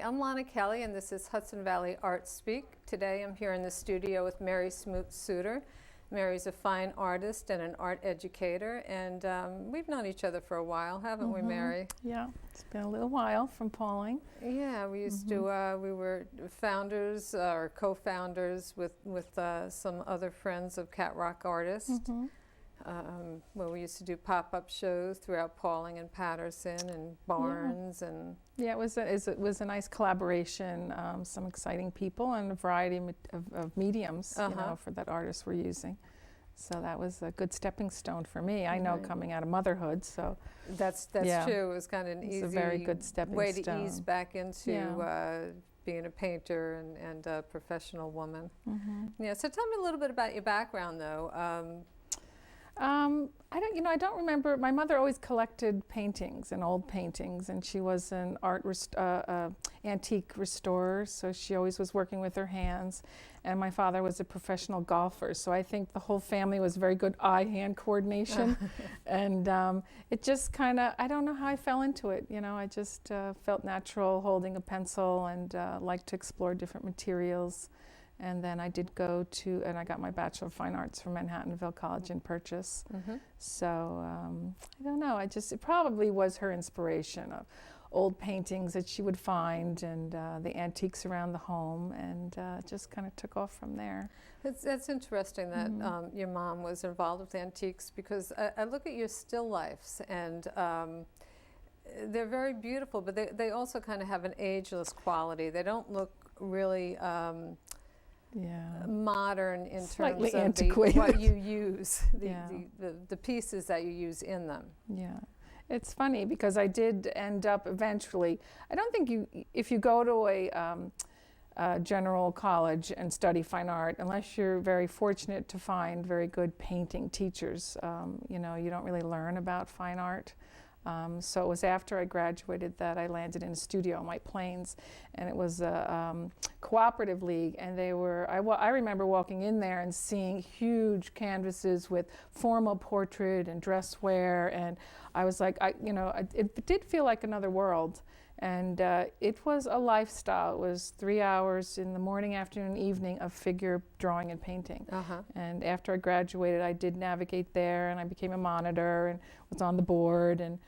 I'm Lonna Kelly, and this is Hudson Valley Art Speak. Today I'm here in the studio with Mary Smoot-Souter. Mary's a fine artist and an art educator, and we've known each other for a while, haven't we, Mary? Yeah, it's been a little while from Pauling. Yeah, we used to, we were founders or co-founders with some other friends of Cat Rock Artists. Where we used to do pop-up shows throughout Pauling and Patterson and Barnes and yeah, it was a nice collaboration. Some exciting people and a variety of mediums, you know, for that artists were using. So that was a good stepping stone for me. I know coming out of motherhood, so that's yeah, true. It was kind of an easy, a very good stepping way stone. to ease back into being a painter and a professional woman. Yeah. So tell me a little bit about your background, though. I don't remember. My mother always collected paintings and old paintings, and she was an antique restorer, so she always was working with her hands. And my father was a professional golfer, so I think the whole family was very good eye-hand coordination. And it just kind of, I don't know how I fell into it. You know, I just felt natural holding a pencil and liked to explore different materials. And then I did go to, and I got my Bachelor of Fine Arts from Manhattanville College in Purchase. So I don't know, it probably was her inspiration of old paintings that she would find and the antiques around the home, and just kind of took off from there. That's interesting that your mom was involved with antiques, because I look at your still lifes, and they're very beautiful, but they also kind of have an ageless quality. They don't look really modern in Slightly terms of what you use, the pieces that you use in them. Yeah, it's funny because I did end up eventually. I don't think if you go to a general college and study fine art, unless you're very fortunate to find very good painting teachers, you know, you don't really learn about fine art. So it was after I graduated that I landed in a studio in White Plains, and it was a cooperative league, and they were, I remember walking in there and seeing huge canvases with formal portrait and dress wear, and I was like, it did feel like another world. And it was a lifestyle. It was 3 hours in the morning, afternoon, evening of figure drawing and painting. And after I graduated, I did navigate there, and I became a monitor and was on the board. And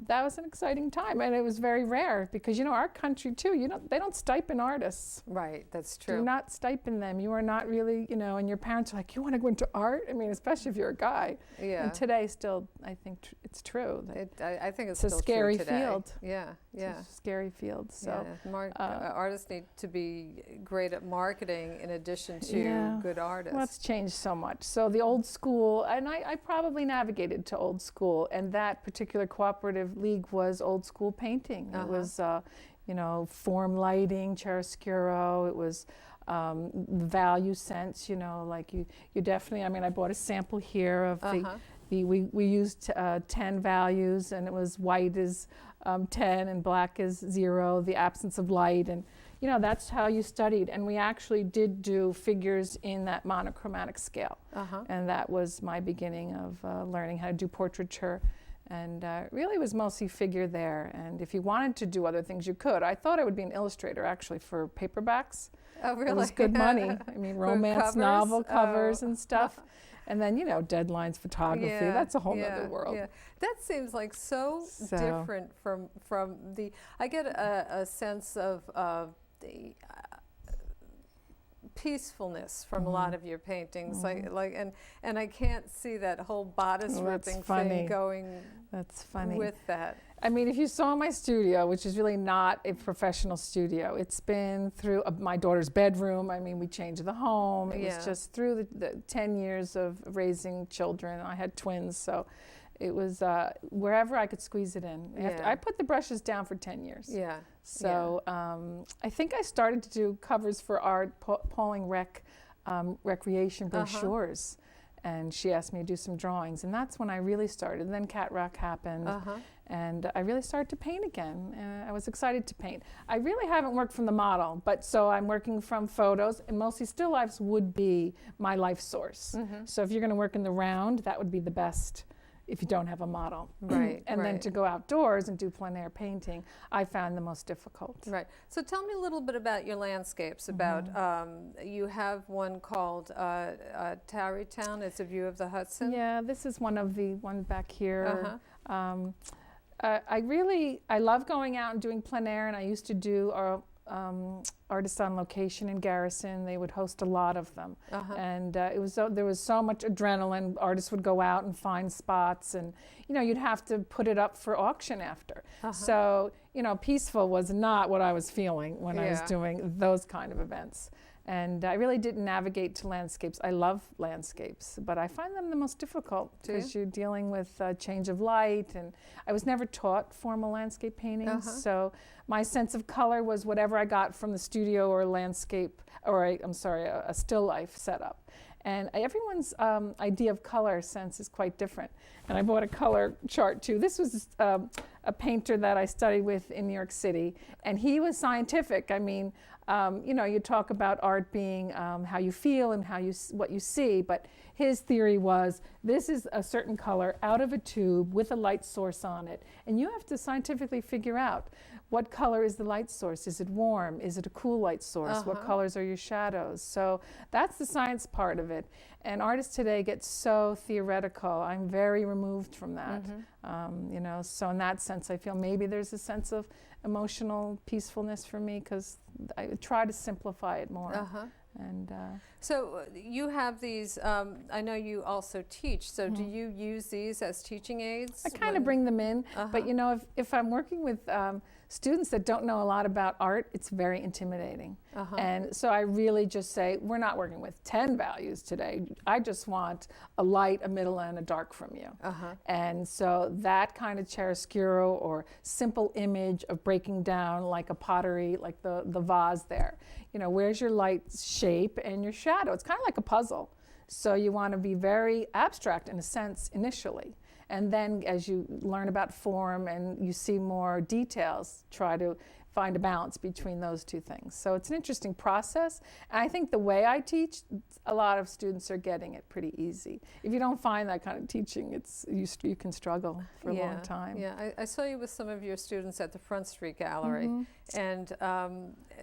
that was an exciting time, and it was very rare because, you know, our country too, they don't stipend artists. Right, that's true. Do not stipend them. You are not really, you know, and your parents are like, you want to go into art? I mean, especially if you're a guy. Yeah. And today still, I think it's true. I think it's a still scary true today. Field. Yeah, yeah. It's a scary field. So artists need to be great at marketing in addition to good artists. Well, it's changed so much. So the old school, and I probably navigated to old school, and that particular cooperative league was old school painting. It was, you know, form lighting, chiaroscuro. It was value sense, you know, like you definitely, I mean, I bought a sample here of we used 10 values, and it was white is 10 and black is 0, the absence of light, and you know, that's how you studied. And we actually did do figures in that monochromatic scale, and that was my beginning of learning how to do portraiture. And really was mostly figure there. And if you wanted to do other things, you could. I thought I would be an illustrator, actually, for paperbacks. Oh, really? It was good money. I mean, romance novel covers and stuff. And then, you know, deadlines, photography. That's a whole other world. Yeah. That seems like so different from the... I get a sense of the... peacefulness from a lot of your paintings, and I can't see that whole bodice ripping thing going. That's funny. With that, I mean, if you saw my studio, which is really not a professional studio, it's been through my daughter's bedroom. I mean, we changed the home. It was just through the 10 years of raising children. I had twins, so it was wherever I could squeeze it in. I put the brushes down for 10 years. Yeah. So I think I started to do covers for art, Pauling recreation brochures. And she asked me to do some drawings, and that's when I really started. And then Cat Rock happened, and I really started to paint again. And I was excited to paint. I really haven't worked from the model, but so I'm working from photos, and mostly still lifes would be my life source. So if you're going to work in the round, that would be the best if you don't have a model. Right. And then to go outdoors and do plein air painting, I found the most difficult. Right. So tell me a little bit about your landscapes. About you have one called Tarrytown. It's a view of the Hudson. Yeah, this is one back here. I love going out and doing plein air, and I used to do artists on location in Garrison. They would host a lot of them, and there was so much adrenaline. Artists would go out and find spots, and you'd have to put it up for auction after. So peaceful was not what I was feeling when I was doing those kind of events. And I really didn't navigate to landscapes. I love landscapes, but I find them the most difficult because you're dealing with change of light, and I was never taught formal landscape painting, so my sense of color was whatever I got from the studio or landscape, or a still life setup. And everyone's idea of color sense is quite different. And I bought a color chart too. This was a painter that I studied with in New York City, and he was scientific. I mean, you talk about art being how you feel and what you see, but his theory was this is a certain color out of a tube with a light source on it, and you have to scientifically figure out what color is the light source. Is it warm? Is it a cool light source? What colors are your shadows? So that's the science part of it. And artists today get so theoretical. I'm very removed from that. So in that sense, I feel maybe there's a sense of emotional peacefulness for me because I try to simplify it more. And so you have these, I know you also teach, so do you use these as teaching aids? I kind of bring them in, but if I'm working with students that don't know a lot about art, it's very intimidating. And so I really just say, we're not working with 10 values today. I just want a light, a middle, and a dark from you. And so that kind of chiaroscuro or simple image of breaking down like a pottery, like the vase there. Where's your light shape and your shadow? It's kind of like a puzzle. So you want to be very abstract in a sense initially. And then as you learn about form and you see more details, try to find a balance between those two things. So it's an interesting process. And I think the way I teach, a lot of students are getting it pretty easy. If you don't find that kind of teaching, you can struggle for a long time. Yeah, I saw you with some of your students at the Front Street Gallery, and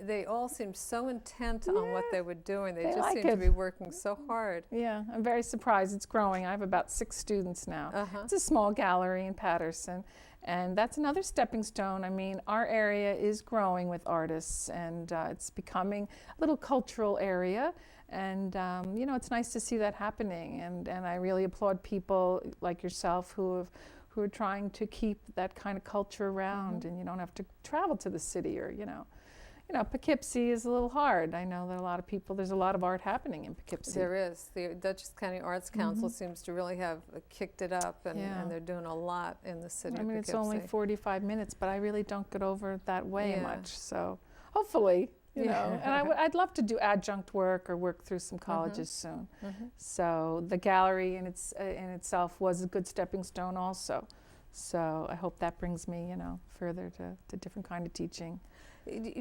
they all seemed so intent on what they were doing. They just seemed to be working so hard. Yeah, I'm very surprised. It's growing. I have about 6 students now. It's a small gallery in Patterson. And that's another stepping stone. I mean, our area is growing with artists, and it's becoming a little cultural area. And, it's nice to see that happening. And I really applaud people like yourself who are trying to keep that kind of culture around, and you don't have to travel to the city or, Poughkeepsie is a little hard. I know that there's a lot of art happening in Poughkeepsie. There is. The Dutchess County Arts Council seems to really have kicked it up, and they're doing a lot in the city of Poughkeepsie. It's only 45 minutes, but I really don't get over that way much. So hopefully, and I'd love to do adjunct work or work through some colleges soon. So the gallery in itself was a good stepping stone also. So I hope that brings me, further to different kind of teaching.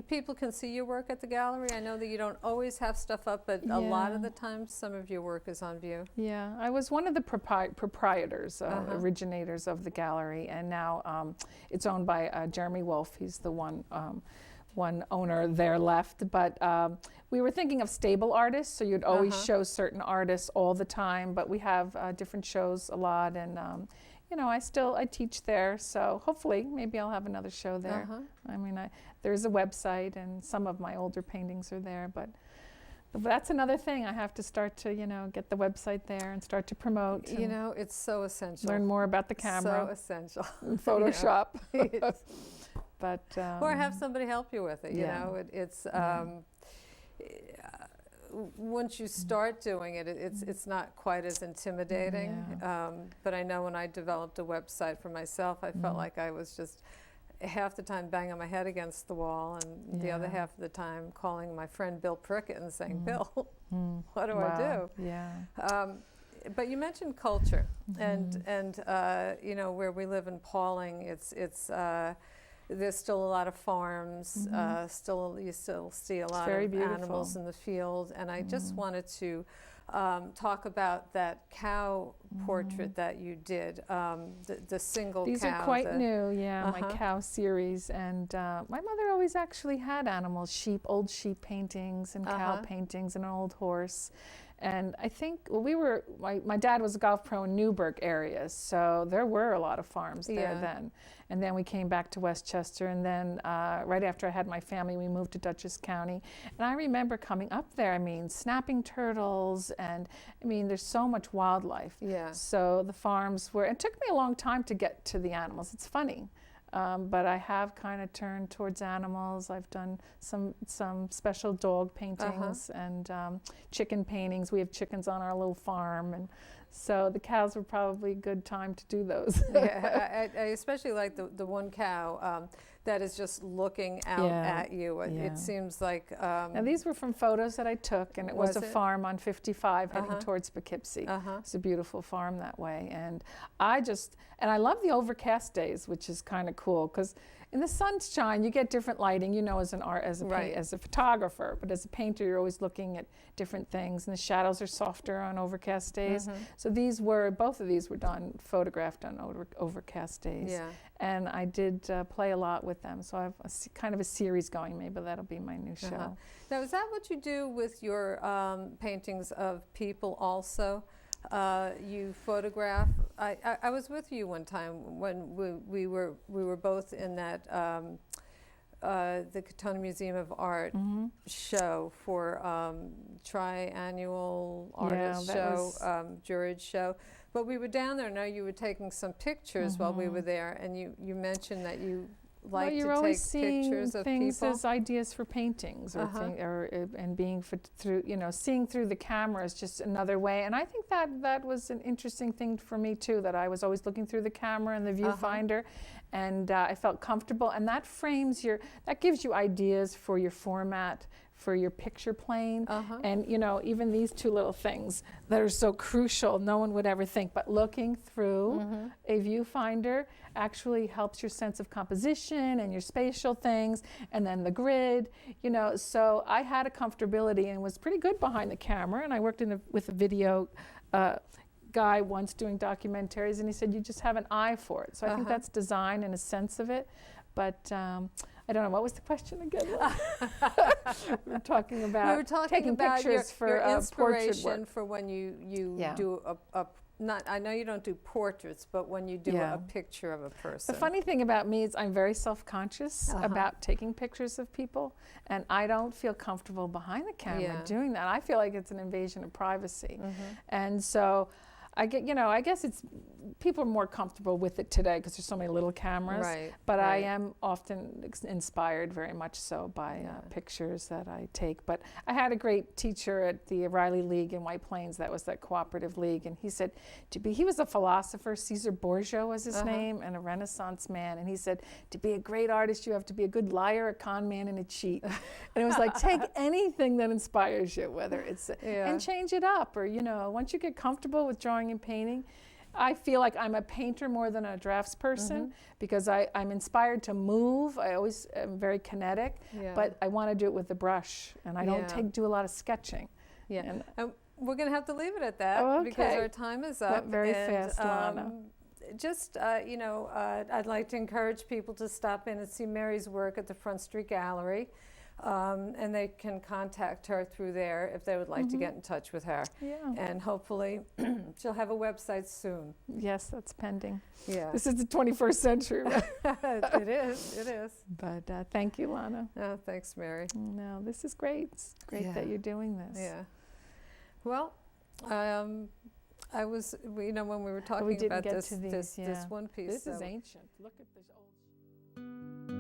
People can see your work at the gallery. I know that you don't always have stuff up, but a lot of the time some of your work is on view. Yeah, I was one of the proprietors, originators of the gallery, and now it's owned by Jeremy Wolf. He's the one owner there left, but we were thinking of stable artists, so you'd always show certain artists all the time, but we have different shows a lot, and I teach there, so hopefully maybe I'll have another show there. I mean, there's a website, and some of my older paintings are there, but that's another thing. I have to start to, get the website there and start to promote. It's so essential. Learn more about the camera. So essential. Photoshop. But or have somebody help you with it. It's once you start doing it, it's not quite as intimidating. But I know when I developed a website for myself, I felt like I was just half the time banging my head against the wall, and the other half of the time calling my friend Bill Prickett and saying, Bill, what do I do? But you mentioned culture, and where we live in Pauling, there's still a lot of farms. You still see a lot of animals in the field, and I just wanted to talk about that cow portrait that you did, the single These cow. are quite new, yeah, my cow series. And my mother always actually had animals, sheep, old sheep paintings and cow paintings and an old horse. And I think my dad was a golf pro in Newburgh area, so there were a lot of farms there then. And then we came back to Westchester, and then right after I had my family, we moved to Dutchess County. And I remember coming up there, I mean, snapping turtles, and I mean, there's so much wildlife. Yeah. So the farms were, it took me a long time to get to the animals. It's funny. But I have kind of turned towards animals. I've done some special dog paintings and chicken paintings. We have chickens on our little farm, and so the cows were probably a good time to do those. Yeah, I especially like the one cow that is just looking out at you. It seems like... Now these were from photos that I took, and it was a farm on 55 heading towards Poughkeepsie. It's a beautiful farm that way. And I love the overcast days, which is kind of cool, because in the sunshine you get different lighting, you know, as a photographer, but as a painter you're always looking at different things, and the shadows are softer on overcast days. So both of these were photographed on overcast days. Yeah. And I did play a lot with them, so I have kind of a series going. Maybe that'll be my new show. Now, is that what you do with your paintings of people also? You photograph. I was with you one time when we were both in that the Katona Museum of Art show for triannual artist show, juried show. But we were down there. Now you were taking some pictures while we were there, and you mentioned that you like to take pictures of things people. As ideas for paintings, and being through, you know, seeing through the camera is just another way. And I think that was an interesting thing for me too. That I was always looking through the camera and the viewfinder, and I felt comfortable. And that that gives you ideas for your format, for your picture plane. And you know, even these two little things that are so crucial, no one would ever think, but looking through a viewfinder actually helps your sense of composition and your spatial things, and then the grid, you know. So I had a comfortability and was pretty good behind the camera, and I worked with a video guy once doing documentaries, and he said you just have an eye for it. So I think that's design and a sense of it. But I don't know, what was the question again? We were talking about taking pictures for your portrait inspiration work. For when you do I know you don't do portraits, but when you do a picture of a person. The funny thing about me is I'm very self-conscious about taking pictures of people, and I don't feel comfortable behind the camera doing that. I feel like it's an invasion of privacy. And so I guess people are more comfortable with it today because there's so many little cameras. But I am often inspired very much so by pictures that I take. But I had a great teacher at the Riley League in White Plains. That was that cooperative league, and he said he was a philosopher. Caesar Borgia was his name, and a Renaissance man. And he said, to be a great artist, you have to be a good liar, a con man, and a cheat. And it was like, take anything that inspires you, whether it's and change it up, or you know, once you get comfortable with drawing and painting. I feel like I'm a painter more than a drafts person because I'm inspired to move. I always am very kinetic, but I want to do it with the brush, and I don't do a lot of sketching. And we're going to have to leave it at that because our time is up. Went very fast, Lonna. Just, you know, I'd like to encourage people to stop in and see Mary's work at the Front Street Gallery. And they can contact her through there if they would like to get in touch with her. And hopefully she'll have a website soon. Yes, that's pending. This is the 21st century. It is. But thank you, Lonna. Oh, thanks, Mary. No, this is great. It's great that you're doing this. Well, I was, you know, when we were talking about this one piece. This is ancient. Look at this old...